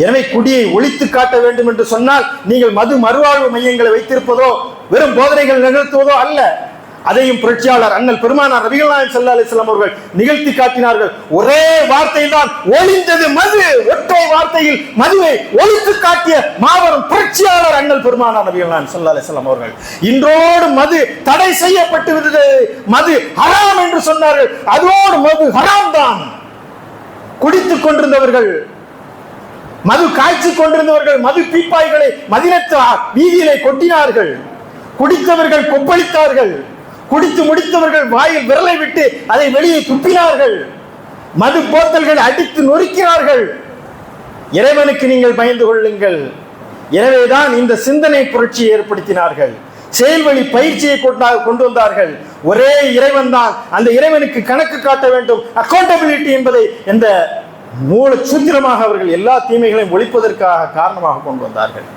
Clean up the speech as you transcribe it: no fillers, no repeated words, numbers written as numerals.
எனவே குடியை ஒழித்து காட்ட வேண்டும் என்று சொன்னால் நீங்கள் மது மறுவாழ்வு மையங்களை வைத்திருப்பதோ வெறும் போதனைகள் நிகழ்த்துவதோ அல்ல. அதையும் புரட்சியாளர் அண்ணல் பெருமானார் நபிகள் நாயகம் ஸல்லல்லாஹு அலைஹி வஸல்லம் அவர்கள் நிகழ்த்தி காட்டினார்கள். ஒரே வார்த்தையில் தான் ஒழிந்தது மது. ஒற்றை வார்த்தையில் மதுவை ஒழித்து காட்டிய மாபெரும் புரட்சியாளர் அண்ணல் பெருமானார் நபிகள் நாயகம் ஸல்லல்லாஹு அலைஹி வஸல்லம் அவர்கள். இன்றோடு மது தடை செய்யப்பட்டு விட்டது, மது ஹராம் என்று சொன்னார்கள். அதோடு மது ஹராம் தான். குடித்துக் கொண்டிருந்தவர்கள், மது காய்ச்சி கொண்டிருந்தவர்கள் மது பீப்பாய்களை மதீனத்து வீதியிலே கொட்டினார்கள். குடித்தவர்கள் கொப்பளித்தார்கள். குடித்து முடித்தவர்கள் வாயில் விரலை விட்டு அதை வெளியே துப்பினார்கள். மது போத்தல்கள் அடித்து நொறுக்கினார்கள். இறைவனுக்கு நீங்கள் பயந்து கொள்ளுங்கள். எனவேதான் இந்த சிந்தனை புரட்சியை ஏற்படுத்தினார்கள். செயல்வழி பயிற்சியை கொண்டு வந்தார்கள். ஒரே இறைவன் தான், அந்த இறைவனுக்கு கணக்கு காட்ட வேண்டும், அக்கௌண்டபிலிட்டி என்பதை இந்த மூல சூத்திரமாக அவர்கள் எல்லா தீமைகளையும் ஒழிப்பதற்காக காரணமாக கொண்டு வந்தார்கள்.